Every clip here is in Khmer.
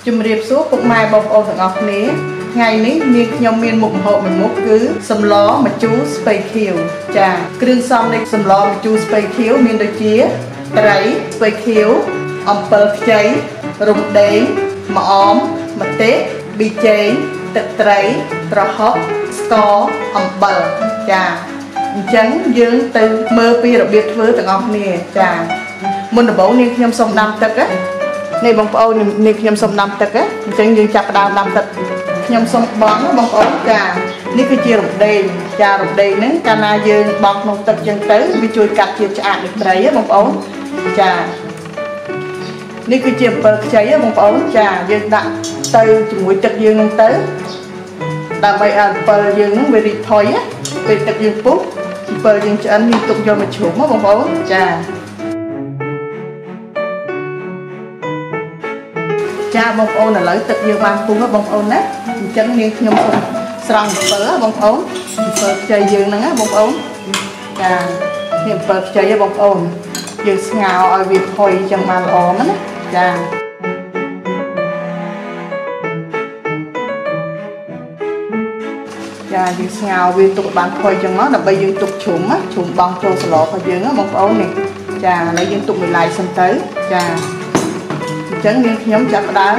ជំរាបសួរពុកម៉ែបងប្អូនទាំងអស់គ្នាថ្ងៃនេះនាងខ្ញុំមានមុខម្ហូបមួយមុខគឺសម្លម្ជូរស្ពៃខៀវចាគ្រឿងផ្សំនៃសម្លម្ជូរស្ពៃខៀវមានដូចជាត្រីស្ពៃខៀវអំពិលខ្ចីរំដេងម្អមម្ទេសប៊ីចេងទឹកត្រីប្រហុកស្ករអំបិលចាអញ្ចឹងយើងទៅមើលពីរបៀបធ្វើទាំងអស់គ្នាចាមុនដំបូងនាងខ្ញុំសូមដាំទឹកនេះបងប្អូននាងខ្ញុំសូមដាំទឹកអញ្ចឹងយើងចាប់ផ្ដើមដាំទឹកខ្ញុំសូមបង់បងប្អូនចានេះគឺជារំដេងចារំដេងហ្នឹងកាលណាយើងបង់ក្នុងទឹកអញ្ចឹងទៅវាជួយកាត់ជាតិឆ្អាបនៃត្រីបងប្អូនចានេះគឺជាអំពិលខ្ចីបងប្អូនចាយើងដាក់ទៅជាមួយទឹកយើងហ្នឹងទៅដើម្បីឲ្យអំពិលយើងហ្នឹងវារីកផុយពេលទឹកយើងពុះអំពិលយើងឆ្អិនយើងទុកយកមកជ្រុំបងប្អូនចាបងប្អូនឥឡូវទឹកយើងបានពុះបងប្អូនណាអញ្ចឹងនាងខ្ញុំសូមស្រង់អំពិលបងប្អូនអំពិលខ្ចីយើងហ្នឹងណាបងប្អូនចានេះអំពិលខ្ចីបងប្អូនយើងស្ងោរឲ្យវាផុយអញ្ចឹងបានល្អណាចាយើងស្ងោរវាទុកបានផុយអញ្ចឹងមកដើម្បីយើងទុកជ្រុំបង់ចូលសឡរបស់យើងបងប្អូននេះចាឥឡូវយើងទុកមួយឡែកសិនទៅចាអញ្ចឹងនាងខ្ញុំចាប់ផ្ដើម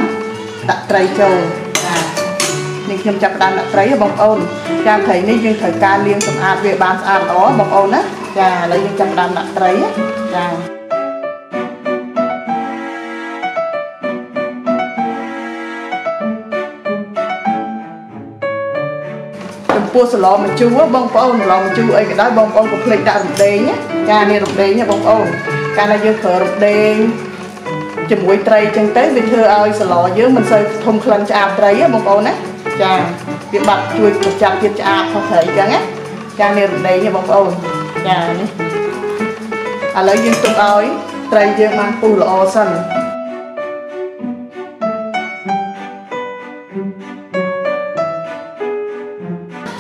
ដាក់ត្រីចូលចានាងខ្ញុំចាប់ផ្ដើមដាក់ត្រីបងប្អូនចាត្រីនេះយើងត្រូវការលាងសម្អាតវាបានស្អាតល្អបងប្អូនណាចាឥឡូវយើងចាប់ផ្ដើមដាក់ត្រីចាចំពោះសឡម្ជូរបងប្អូនសឡម្ជូរអីក៏ដោយបងប្អូនកុំភ្លេចដាក់រំដេងចានេះរំដេងបងប្អូនកាលណាយើងប្រើរំដេងជាមួយត្រីអញ្ចឹងទៅវាធ្វើឲ្យសឡយើងមិនសូវធំក្លិនឆ្អាបត្រីបងប្អូនណាចាវាបាត់ជួយកម្ចាត់ជាតិឆ្អាបរបស់ត្រីអញ្ចឹងណាចានេះរំដេងបងប្អូនចានេះឥឡូវយើងទុកឲ្យត្រីយើងបានពុះល្អសិន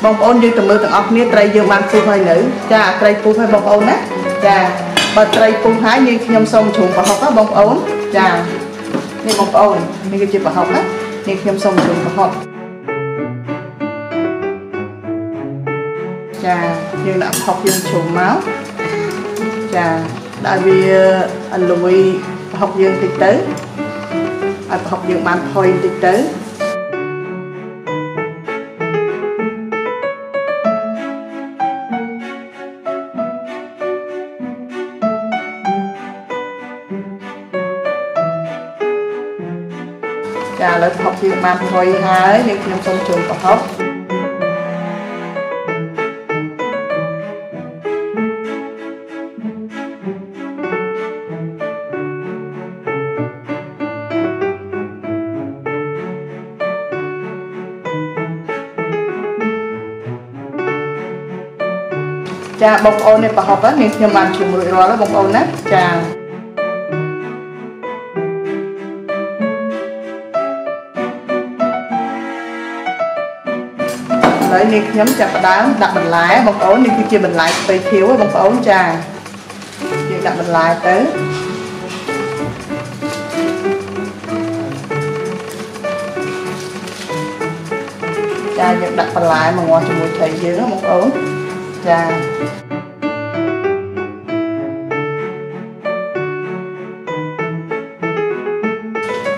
បងប្អូនយើងទៅមើលទាំងអស់គ្នាត្រីយើងបានពុះហើយនៅចាត្រីពុះហើយបងប្អូនណាចាបើត្រីពុះហើយនាងខ្ញុំសូមជ្រុំប្រហុកបងប្អូនចានេះបងប្អូននេះគឺជាប្រហុកណានាងខ្ញុំសូមជ្រុំប្រហុកចាយើងដាក់ប្រហុកយើងជ្រុំមកចាដាក់វាអលួយប្រហុកយើងតិចទៅឲ្យប្រហុកយើងបានផុយតិចទៅចាឥឡូវប្រហុកយើងបានផុយហើយនាងខ្ញុំសូមជូនប្រហុកចាបងប្អូននេះប្រហុកនាងខ្ញុំបានជុំរួចរាល់ហើយបងប្អូនណាចាហើយនាងខ្ញុំចាប់ផ្ដើមដាក់បន្លែបងប្អូននេះគឺជាបន្លែស្ពៃខៀវបងប្អូនចាយើងដាក់បន្លែទៅចាយើងដាក់បន្លែមកងាស់ជាមួយត្រីយើងបងប្អូនចា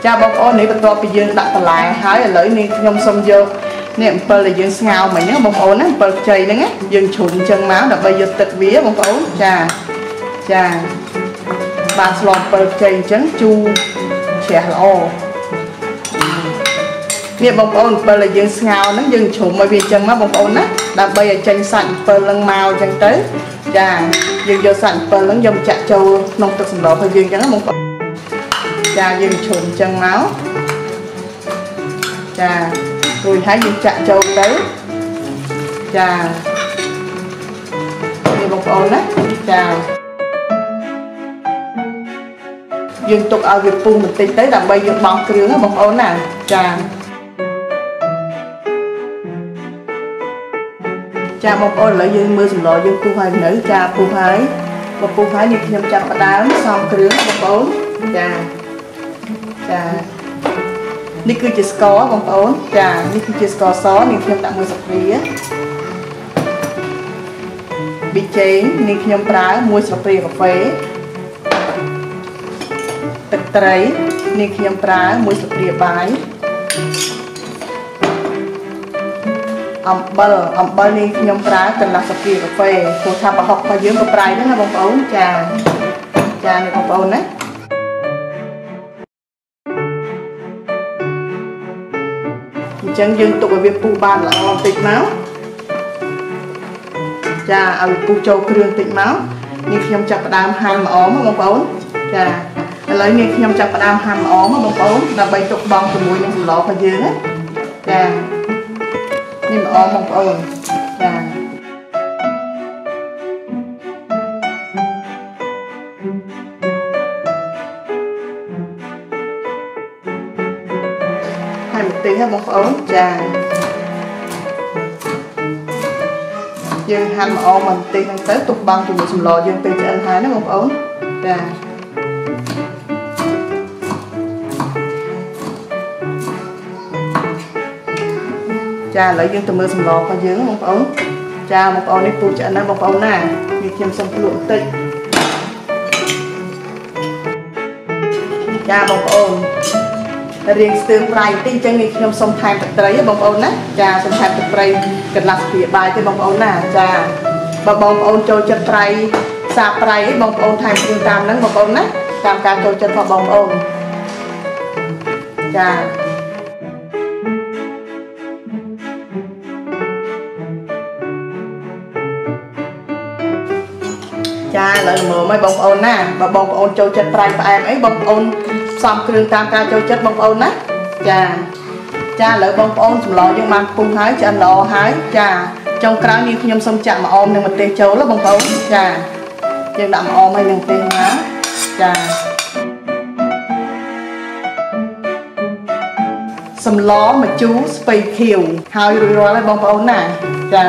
ចាបងប្អូននេះបន្ទាប់ពីយើងដាក់បន្លែហើយឥឡូវនាងខ្ញុំសូមយកនេះអំពិលដែលយើងស្ងោរមិញហ្នឹងបងប្អូនណាអំពិលខ្ចីហ្នឹងយើងជ្រុំអញ្ចឹងមកដើម្បីយកទឹកវាបងប្អូនចាបានស្លអំពិលខ្ចីអញ្ចឹងជូរជ្រះល្អនេះបងប្អូនអំពិលដែលយើងស្ងោរហ្នឹងយើងជ្រុំឲ្យវាអញ្ចឹងមកបងប្អូនណាដើម្បីឲ្យចេញសាច់អំពិលហ្នឹងមកអញ្ចឹងទៅចាយើងយកសាច់អំពិលហ្នឹងយកចាក់ចូលក្នុងទឹកសម្លរបស់យើងអញ្ចឹងបងប្អូនចាយើងជ្រុំអញ្ចឹងមកចារួចហើយយើងចាក់ចូលទៅចានេះបងប្អូនណាចាយើងទុកឲ្យវាពុះបន្តិចទៅដើម្បីយើងបង់គ្រឿងណាបងប្អូនណាចាបងប្អូនឥឡូវយើងមើលសម្លយើងពុះហើយនៅចាពុះហើយបើពុះហើយនេះខ្ញុំចាប់ផ្ដើមសំគ្រឿងបងប្អូនចា ចា នេះគឺជាស្ករបងប្អូនចានេះគឺជាស្ករសនេះខ្ញុំដាក់មួយស្លាបព្រាប៊ីចេងនេះខ្ញុំប្រើមួយស្លាបព្រាកាហ្វេទឹកត្រីនេះខ្ញុំប្រើមួយស្លាបព្រាបាយអំបិលនេះខ្ញុំប្រើកន្លះស្លាបព្រាកាហ្វេព្រោះថាប្រហុករបស់យើងក៏ប្រៃដែរណាបងប្អូនចានេះបងប្អូនណាអញ្ចឹងយើងទុកឲ្យវាពុះបានល្អបន្តិចមកចាឲ្យពុះចូលគ្រឿងបន្តិចមកនេះខ្ញុំចាប់ផ្ដើមហាន់ម្អមបងប្អូនចាឥឡូវនេះខ្ញុំចាប់ផ្ដើមហាន់ម្អមបងប្អូនដើម្បីទុកបង់ជាមួយនឹងសម្លរបស់យើងណាចានេះម្អមបងប្អូនចាហើយម្ទេសហ្នឹងបងប្អូនចាយើងហាន់ម្អមបន្តិចហ្នឹងទៅទុកបាំងជាមួយសម្លយើងពេលឆ្អិនហើយណាបងប្អូនចាឥឡូវយើងទៅមើលសម្លរបស់យើងបងប្អូនចាបងប្អូននេះពូឆ្អិនណាបងប្អូនណានេះខ្ញុំសុំភ្លក់បន្តិចចាបងប្អូនរៀងស្ទើរប្រៃបន្តិចអញ្ចឹងនេះខ្ញុំសុំថែមទឹកត្រីបងប្អូនណាចាសុំថែមទឹកត្រីកន្លះស្លាបព្រាបាយទេបងប្អូនណាចាបើបងប្អូនចូលចិត្តប្រៃសាប្រៃបងប្អូនថែមគ្រឿងតាមហ្នឹងបងប្អូនណាតាមការចូលចិត្តរបស់បងប្អូនចាឥឡូវមើលមកបងប្អូនណាបើបងប្អូនចូលចិត្តប្រៃផ្អែមអីបងប្អូនផ្សំគ្រឿងតាមការចូលចិត្តបងប្អូនណាចាឥឡូវបងប្អូនសម្លយើងបានពុះហើយឆ្អិនល្អហើយចាចុងក្រោយនេះខ្ញុំសូមចាក់ម្អមនិងម្ទេសចូលបងប្អូនចាយើងដាក់ម្អមហើយនិងម្ទេសណាចាសម្លម្ជូរស្ពៃខៀវហើយរួចរាល់ហើយបងប្អូនណាចា